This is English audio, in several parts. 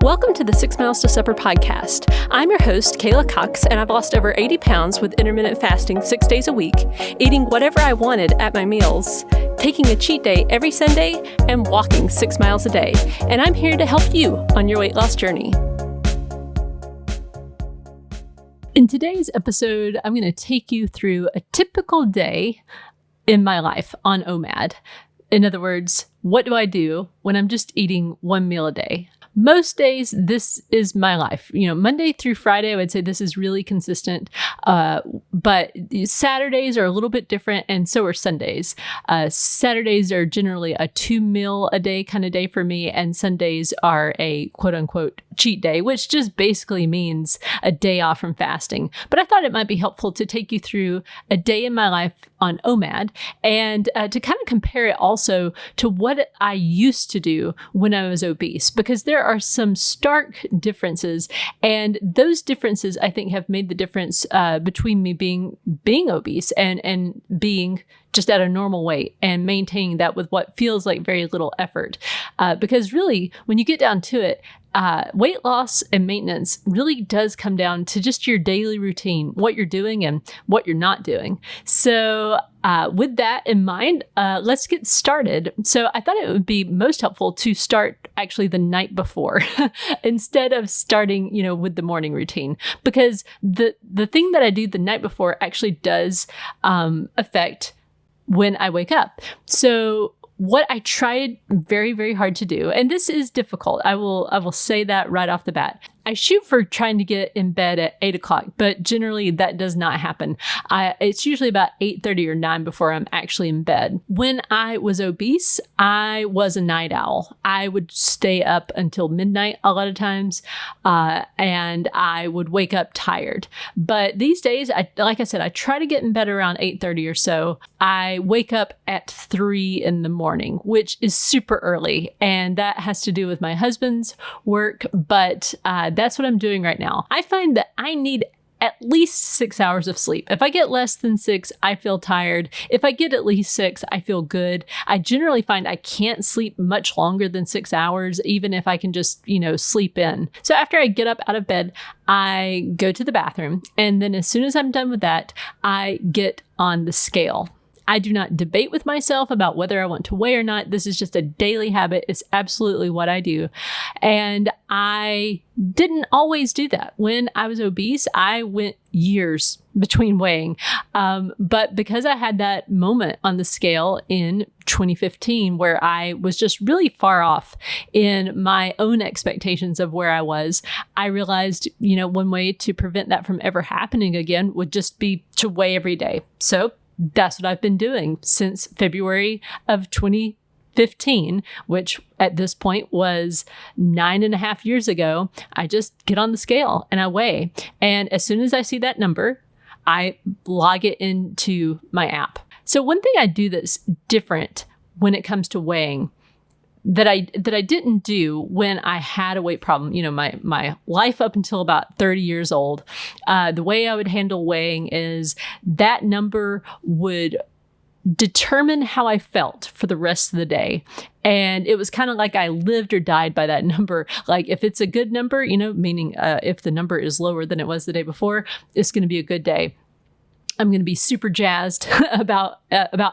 Welcome to the 6 Miles to Supper podcast. I'm your host, Kayla Cox, and I've lost over 80 pounds with intermittent fasting 6 days a week, eating whatever I wanted at my meals, taking a cheat day every Sunday, and walking 6 miles a day. And I'm here to help you on your weight loss journey. In today's episode, I'm going to take you through a typical day in my life on OMAD. In other words, what do I do when I'm just eating one meal a day? Most days, this is my life. Monday through Friday, I would say this is really consistent. But Saturdays are a little bit different, and so are Sundays. Saturdays are generally a 2 meal a day kind of day for me, and Sundays are a quote unquote cheat day, which just basically means a day off from fasting. But I thought it might be helpful to take you through a day in my life on OMAD and to kind of compare it also to what I used to do when I was obese, because there are some stark differences, and those differences I think have made the difference between me being obese and being just at a normal weight and maintaining that with what feels like very little effort. Because really, when you get down to it, weight loss and maintenance really does come down to just your daily routine, what you're doing and what you're not doing. So with that in mind, let's get started. So I thought it would be most helpful to start actually the night before instead of starting, with the morning routine, because the thing that I do the night before actually does affect when I wake up. So what I tried very, very hard to do, and this is difficult, I will say that right off the bat. I shoot for trying to get in bed at 8 o'clock, but generally that does not happen. It's usually about 8:30 or 9 before I'm actually in bed. When I was obese, I was a night owl. I would stay up until midnight a lot of times, and I would wake up tired. But these days, like I said, I try to get in bed around 8:30 or so. I wake up at 3 in the morning, which is super early, and that has to do with my husband's work, but that's what I'm doing right now. I find that I need at least 6 hours of sleep. If I get less than 6, I feel tired. If I get at least 6, I feel good. I generally find I can't sleep much longer than 6 hours, even if I can just, sleep in. So after I get up out of bed, I go to the bathroom. And then as soon as I'm done with that, I get on the scale. I do not debate with myself about whether I want to weigh or not. This is just a daily habit. It's absolutely what I do. And I didn't always do that. When I was obese, I went years between weighing. But because I had that moment on the scale in 2015 where I was just really far off in my own expectations of where I was, I realized, one way to prevent that from ever happening again would just be to weigh every day. So that's what I've been doing since February of 2015, which at this point was 9.5 years ago. I just get on the scale and I weigh. And as soon as I see that number, I log it into my app. So one thing I do that's different when it comes to weighing that I didn't do when I had a weight problem, my life up until about 30 years old, the way I would handle weighing is that number would determine how I felt for the rest of the day. And it was kind of like I lived or died by that number. Like if it's a good number, meaning if the number is lower than it was the day before, it's going to be a good day. I'm going to be super jazzed about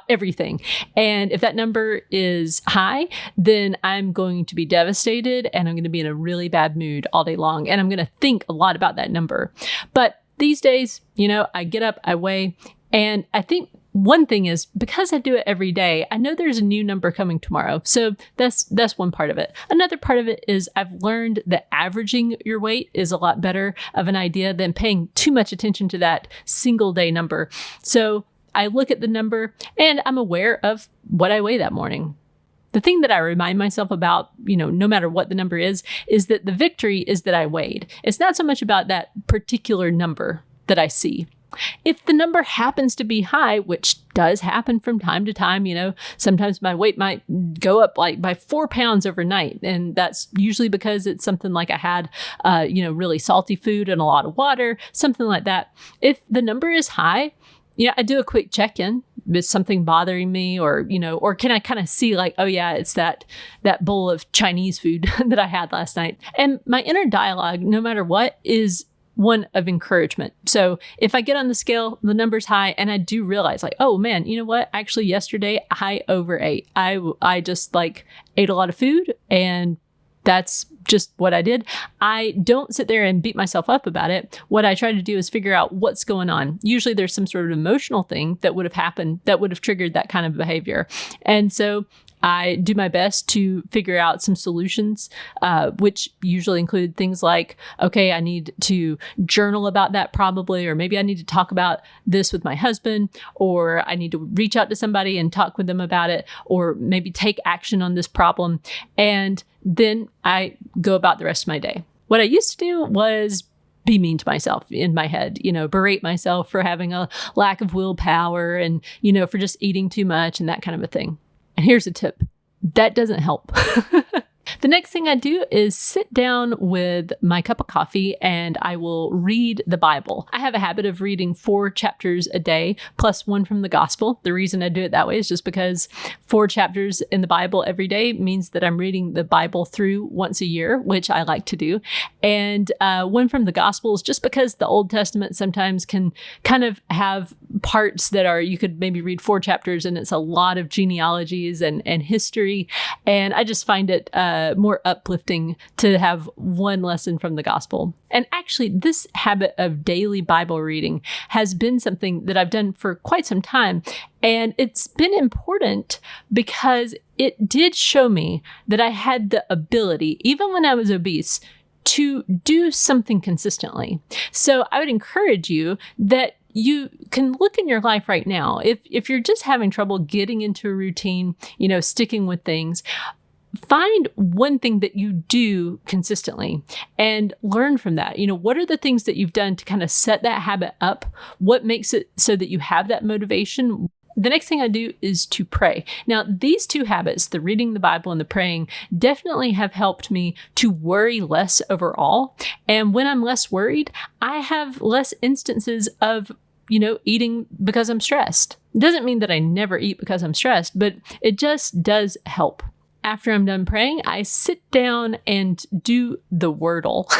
everything. And if that number is high, then I'm going to be devastated and I'm going to be in a really bad mood all day long. And I'm going to think a lot about that number. But these days, I get up, I weigh, and I think one thing is because I do it every day, I know there's a new number coming tomorrow. So that's one part of it. Another part of it is I've learned that averaging your weight is a lot better of an idea than paying too much attention to that single day number. So I look at the number and I'm aware of what I weigh that morning. The thing that I remind myself about, no matter what the number is that the victory is that I weighed. It's not so much about that particular number that I see. If the number happens to be high, which does happen from time to time, sometimes my weight might go up like by 4 pounds overnight. And that's usually because it's something like I had, really salty food and a lot of water, something like that. If the number is high, I do a quick check-in, is something bothering me, or, or can I kind of see like, oh yeah, it's that bowl of Chinese food that I had last night. And my inner dialogue, no matter what, is one of encouragement. So if I get on the scale, the number's high, and I do realize like, oh man, you know what? Actually, yesterday I overate. I just like ate a lot of food, and that's just what I did. I don't sit there and beat myself up about it. What I try to do is figure out what's going on. Usually there's some sort of emotional thing that would have happened that would have triggered that kind of behavior. And so I do my best to figure out some solutions, which usually include things like, okay, I need to journal about that probably, or maybe I need to talk about this with my husband, or I need to reach out to somebody and talk with them about it, or maybe take action on this problem. And then I go about the rest of my day. What I used to do was be mean to myself in my head, berate myself for having a lack of willpower and, for just eating too much and that kind of a thing. And here's a tip. That doesn't help. The next thing I do is sit down with my cup of coffee and I will read the Bible. I have a habit of reading 4 chapters a day, plus one from the gospel. The reason I do it that way is just because 4 chapters in the Bible every day means that I'm reading the Bible through once a year, which I like to do. And one from the Gospels, just because the Old Testament sometimes can kind of have parts that are, you could maybe read 4 chapters and it's a lot of genealogies and history. And I just find it more uplifting to have one lesson from the gospel. And actually, this habit of daily Bible reading has been something that I've done for quite some time. And it's been important because it did show me that I had the ability, even when I was obese, to do something consistently. So I would encourage you that you can look in your life right now. If you're just having trouble getting into a routine, sticking with things, find one thing that you do consistently and learn from that. What are the things that you've done to kind of set that habit up? What makes it so that you have that motivation? The next thing I do is to pray. Now, these 2 habits, the reading the Bible and the praying, definitely have helped me to worry less overall. And when I'm less worried, I have less instances of eating because I'm stressed. It doesn't mean that I never eat because I'm stressed, but it just does help. After I'm done praying, I sit down and do the Wordle.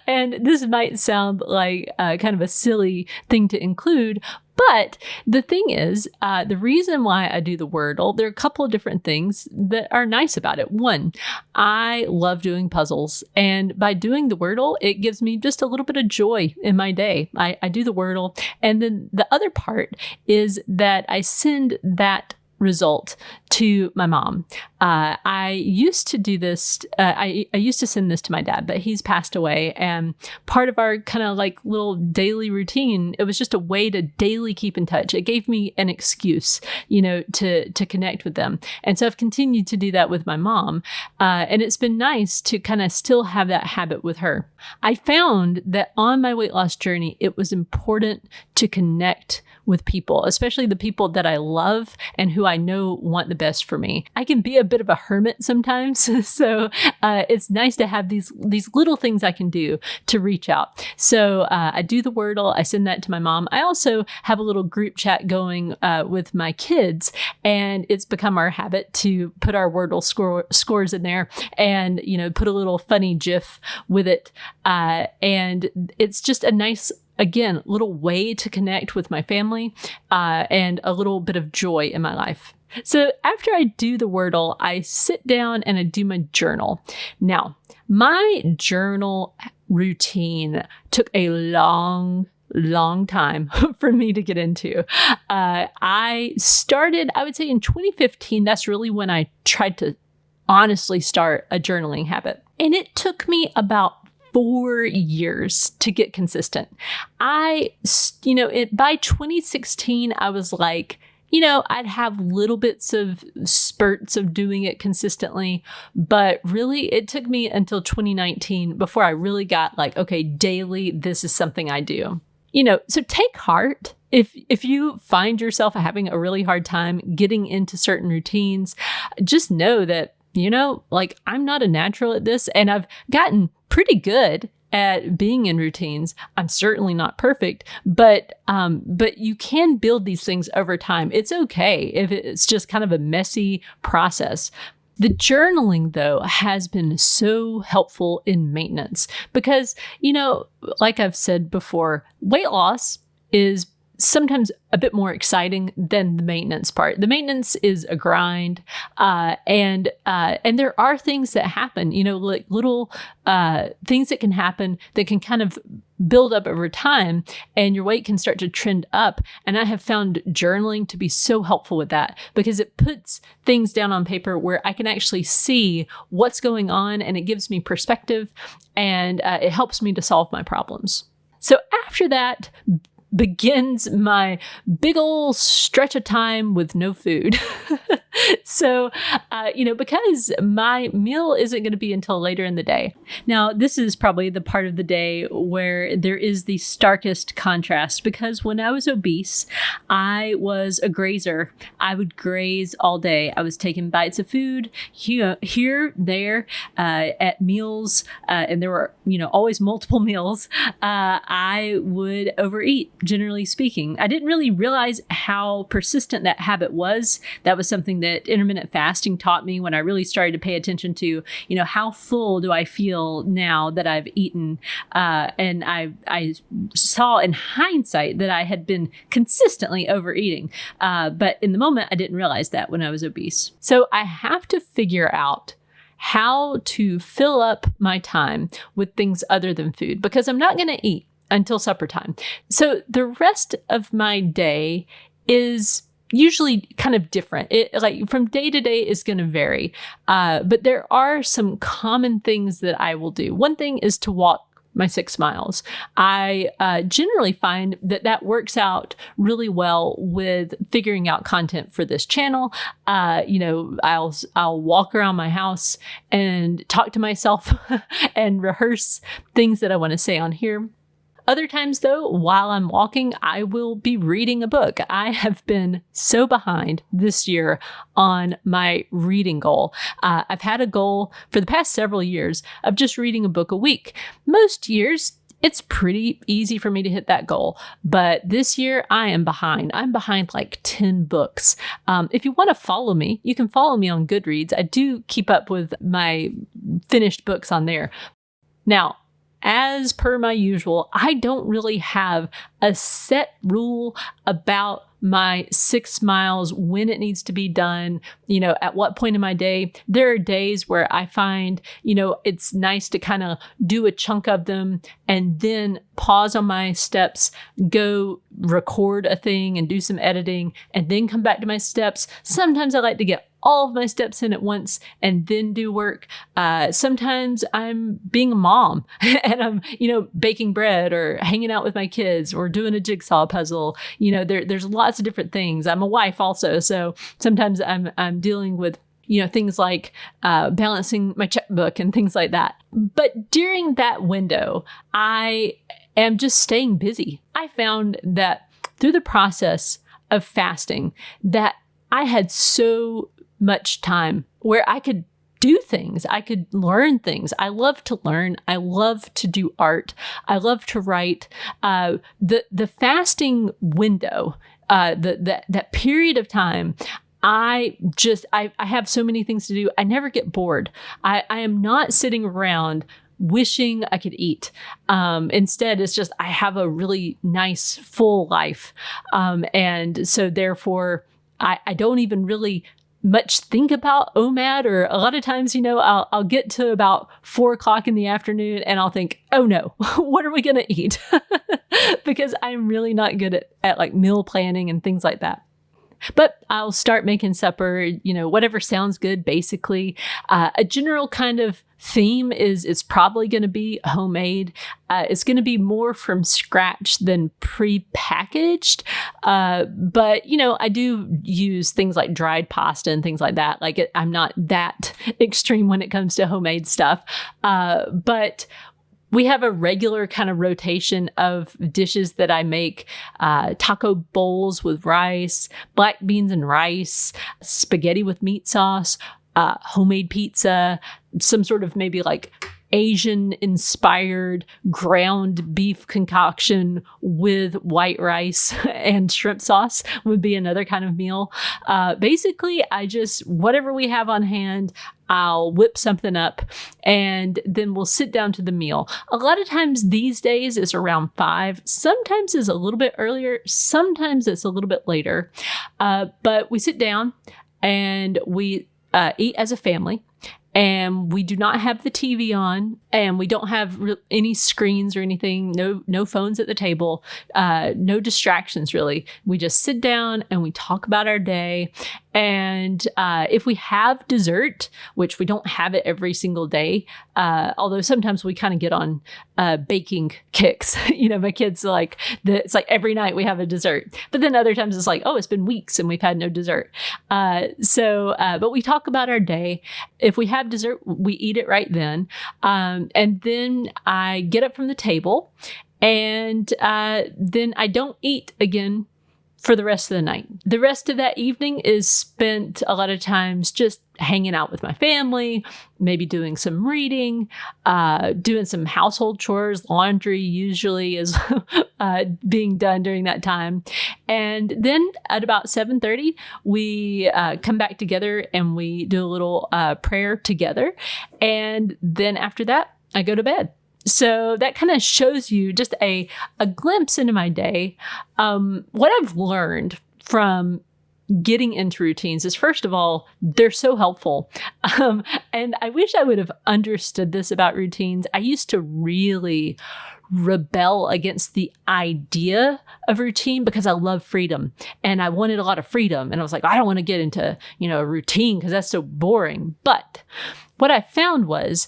And this might sound like kind of a silly thing to include, but the thing is, the reason why I do the Wordle, there are a couple of different things that are nice about it. One, I love doing puzzles. And by doing the Wordle, it gives me just a little bit of joy in my day. I do the Wordle. And then the other part is that I send that result to my mom. I used to do this. I used to send this to my dad, but he's passed away. And part of our kind of like little daily routine, it was just a way to daily keep in touch. It gave me an excuse, to connect with them. And so I've continued to do that with my mom. And it's been nice to kind of still have that habit with her. I found that on my weight loss journey, it was important to connect with people, especially the people that I love and who I know want the best for me. I can be a bit of a hermit sometimes, so it's nice to have these little things I can do to reach out. So I do the Wordle, I send that to my mom. I also have a little group chat going with my kids, and it's become our habit to put our Wordle scores in there and put a little funny GIF with it, and it's just a nice, again, little way to connect with my family and a little bit of joy in my life. So after I do the Wordle, I sit down and I do my journal. Now, my journal routine took a long time for me to get into. I started, I would say in 2015, that's really when I tried to honestly start a journaling habit. And it took me about 4 years to get consistent. By 2016, I was like, I'd have little bits of spurts of doing it consistently, but really it took me until 2019 before I really got like, okay, daily, this is something I do. So take heart. If you find yourself having a really hard time getting into certain routines, just know that, I'm not a natural at this, and I've gotten pretty good at being in routines. I'm certainly not perfect, but you can build these things over time. It's okay if it's just kind of a messy process. The journaling, though, has been so helpful in maintenance because, like I've said before, weight loss is sometimes a bit more exciting than the maintenance part. The maintenance is a grind, and there are things that happen, like little things that can happen that can kind of build up over time, and your weight can start to trend up. And I have found journaling to be so helpful with that because it puts things down on paper where I can actually see what's going on, and it gives me perspective, and it helps me to solve my problems. So after that begins my big old stretch of time with no food. So, because my meal isn't going to be until later in the day. Now, this is probably the part of the day where there is the starkest contrast because when I was obese, I was a grazer. I would graze all day. I was taking bites of food here, there, at meals, and there were, always multiple meals. I would overeat, generally speaking. I didn't really realize how persistent that habit was. That was something that intermittent fasting taught me when I really started to pay attention to, how full do I feel now that I've eaten? And I saw in hindsight that I had been consistently overeating. But in the moment, I didn't realize that when I was obese. So I have to figure out how to fill up my time with things other than food because I'm not going to eat until supper time. So the rest of my day is usually kind of different. It like from day to day is going to vary. But there are some common things that I will do. One thing is to walk my 6 miles. I generally find that works out really well with figuring out content for this channel. I'll walk around my house and talk to myself and rehearse things that I want to say on here. Other times, though, while I'm walking, I will be reading a book. I have been so behind this year on my reading goal. I've had a goal for the past several years of just reading a book a week. Most years, it's pretty easy for me to hit that goal. But this year, I am behind. I'm behind like 10 books. If you want to follow me, you can follow me on Goodreads. I do keep up with my finished books on there. Now, as per my usual, I don't really have a set rule about my 6 miles, when it needs to be done, at what point in my day. There are days where I find, it's nice to kind of do a chunk of them and then pause on my steps, go record a thing and do some editing, and then come back to my steps. Sometimes I like to get all of my steps in at once and then do work. Sometimes I'm being a mom and I'm, baking bread or hanging out with my kids or doing a jigsaw puzzle. There's lots of different things. I'm a wife also. So sometimes I'm dealing with, things like balancing my checkbook and things like that. But during that window, I am just staying busy. I found that through the process of fasting that I had so much time where I could do things. I could learn things. I love to learn. I love to do art. I love to write. The fasting window, that period of time, I have so many things to do. I never get bored. I am not sitting around wishing I could eat. Instead, it's just I have a really nice, full life. And so therefore, I don't even really much think about OMAD, or a lot of times, I'll get to about 4:00 in the afternoon and I'll think, oh no, what are we going to eat? Because I'm really not good at like meal planning and things like that. But I'll start making supper, whatever sounds good, basically. A general kind of theme is it's probably going to be homemade. It's going to be more from scratch than pre-packaged. But, I do use things like dried pasta and things like that. I'm not that extreme when it comes to homemade stuff. But we have a regular kind of rotation of dishes that I make. Taco bowls with rice, black beans and rice, spaghetti with meat sauce, homemade pizza, some sort of maybe like Asian inspired ground beef concoction with white rice and shrimp sauce would be another kind of meal. Basically, whatever we have on hand, I'll whip something up and then we'll sit down to the meal. A lot of times these days it's around 5. Sometimes it's a little bit earlier. Sometimes it's a little bit later. But we sit down and we eat as a family. And we do not have the TV on, and we don't have any screens or anything, no phones at the table, no distractions really. We just sit down and we talk about our day. And if we have dessert, which we don't have it every single day, although sometimes we kind of get on baking kicks. My kids it's like every night we have a dessert. But then other times it's like, oh, it's been weeks and we've had no dessert. But we talk about our day. If we have dessert, we eat it right then. And then I get up from the table and then I don't eat again for the rest of the night. The rest of that evening is spent a lot of times just hanging out with my family, maybe doing some reading, doing some household chores. Laundry usually is being done during that time. And then at about 7:30, we come back together and we do a little prayer together. And then after that, I go to bed. So that kind of shows you just a glimpse into my day. What I've learned from getting into routines is, first of all, they're so helpful. And I wish I would have understood this about routines. I used to really rebel against the idea of routine because I love freedom and I wanted a lot of freedom. And I was like, I don't want to get into, a routine because that's so boring. But what I found was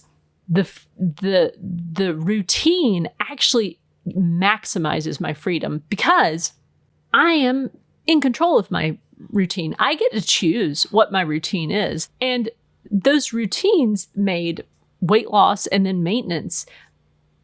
the routine actually maximizes my freedom because I am in control of my routine. I get to choose what my routine is. And those routines made weight loss and then maintenance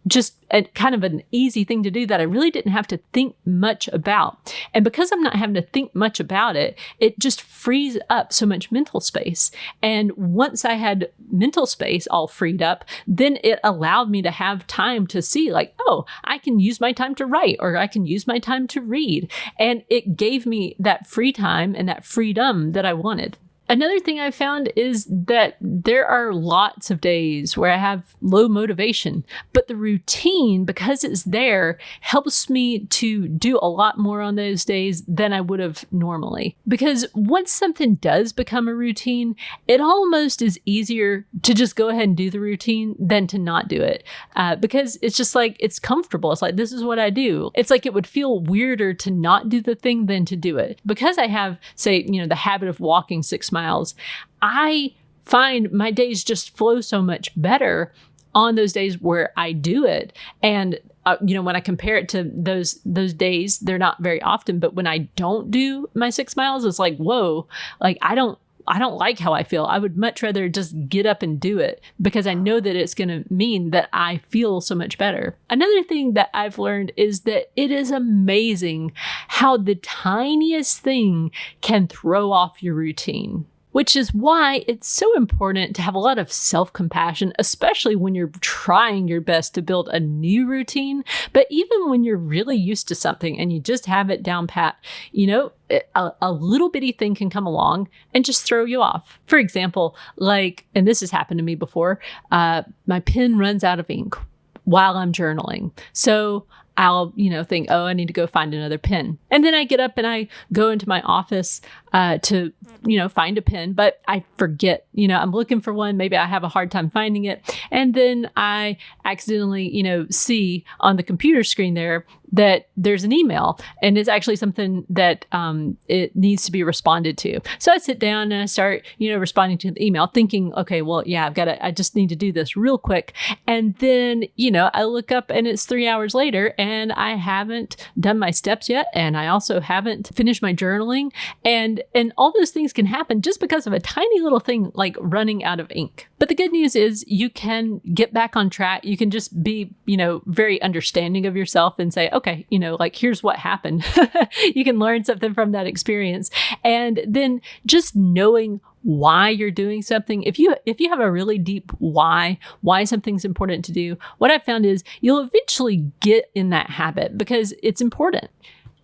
just kind of an easy thing to do that I really didn't have to think much about. And because I'm not having to think much about it, it just frees up so much mental space. And once I had mental space all freed up, then it allowed me to have time to see oh, I can use my time to write or I can use my time to read. And it gave me that free time and that freedom that I wanted. Another thing I found is that there are lots of days where I have low motivation, but the routine, because it's there, helps me to do a lot more on those days than I would have normally. Because once something does become a routine, it almost is easier to just go ahead and do the routine than to not do it. Because it's just it's comfortable. It's like, this is what I do. It's like it would feel weirder to not do the thing than to do it. Because I have, say, the habit of walking 6 miles, I find my days just flow so much better on those days where I do it. And when I compare it to those days, they're not very often, but when I don't do my 6 miles, it's like, whoa, I don't like how I feel. I would much rather just get up and do it because I know that it's going to mean that I feel so much better. Another thing that I've learned is that it is amazing how the tiniest thing can throw off your routine. Which is why it's so important to have a lot of self-compassion, especially when you're trying your best to build a new routine. But even when you're really used to something and you just have it down pat, a little bitty thing can come along and just throw you off. For example, and this has happened to me before, my pen runs out of ink while I'm journaling. So I'll, think, oh, I need to go find another pen. And then I get up and I go into my office to, find a pen, but I forget, I'm looking for one. Maybe I have a hard time finding it. And then I accidentally, see on the computer screen there that there's an email and it's actually something that it needs to be responded to. So I sit down and I start, responding to the email thinking, okay, well, yeah, I just need to do this real quick. And then, I look up and it's 3 hours later and I haven't done my steps yet. And I also haven't finished my journaling. And all those things can happen just because of a tiny little thing like running out of ink. But the good news is you can get back on track. You can just be, very understanding of yourself and say, okay, okay, like here's what happened. You can learn something from that experience. And then just knowing why you're doing something. If you have a really deep why something's important to do, what I've found is you'll eventually get in that habit because it's important.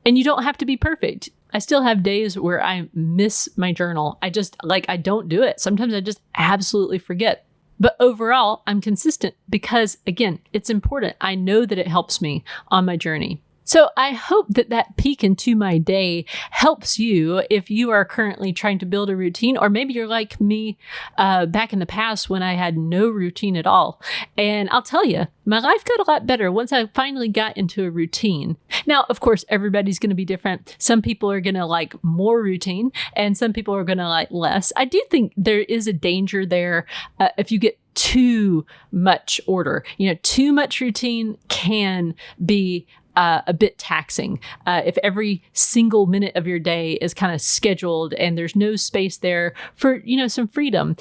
And you don't have to be perfect. I still have days where I miss my journal. I don't do it. Sometimes I just absolutely forget. But overall, I'm consistent because, again, it's important. I know that it helps me on my journey. So I hope that peek into my day helps you if you are currently trying to build a routine, or maybe you're like me back in the past when I had no routine at all. And I'll tell you, my life got a lot better once I finally got into a routine. Now, of course, everybody's going to be different. Some people are going to like more routine and some people are going to like less. I do think there is a danger there if you get too much order. Too much routine can be a bit taxing. If every single minute of your day is kind of scheduled and there's no space there for, some freedom,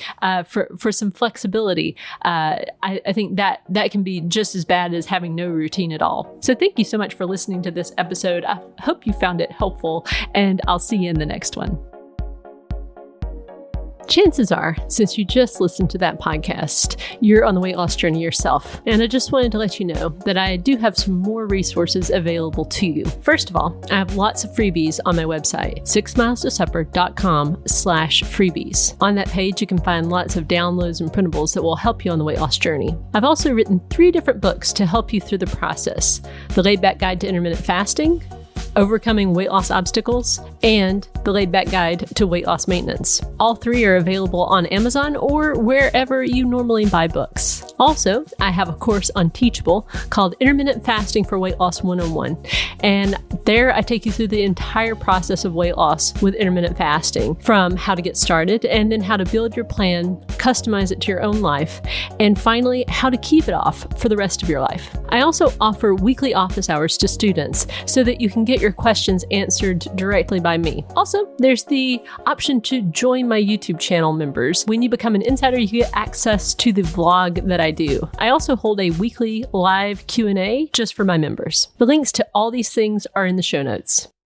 for some flexibility, I think that can be just as bad as having no routine at all. So thank you so much for listening to this episode. I hope you found it helpful, and I'll see you in the next one. Chances are, since you just listened to that podcast, you're on the weight loss journey yourself. And I just wanted to let you know that I do have some more resources available to you. First of all, I have lots of freebies on my website, 6milestosupper.com/freebies. On that page, you can find lots of downloads and printables that will help you on the weight loss journey. I've also written 3 different books to help you through the process: The Laid Back Guide to Intermittent Fasting, Overcoming Weight Loss Obstacles, and The Laid Back Guide to Weight Loss Maintenance. All 3 are available on Amazon or wherever you normally buy books. Also, I have a course on Teachable called Intermittent Fasting for Weight Loss 101. And there I take you through the entire process of weight loss with intermittent fasting, from how to get started and then how to build your plan, customize it to your own life, and finally, how to keep it off for the rest of your life. I also offer weekly office hours to students so that you can get your questions answered directly by me. Also, there's the option to join my YouTube channel members. When you become an insider, you get access to the vlog that I do. I also hold a weekly live Q&A just for my members. The links to all these things are in the show notes.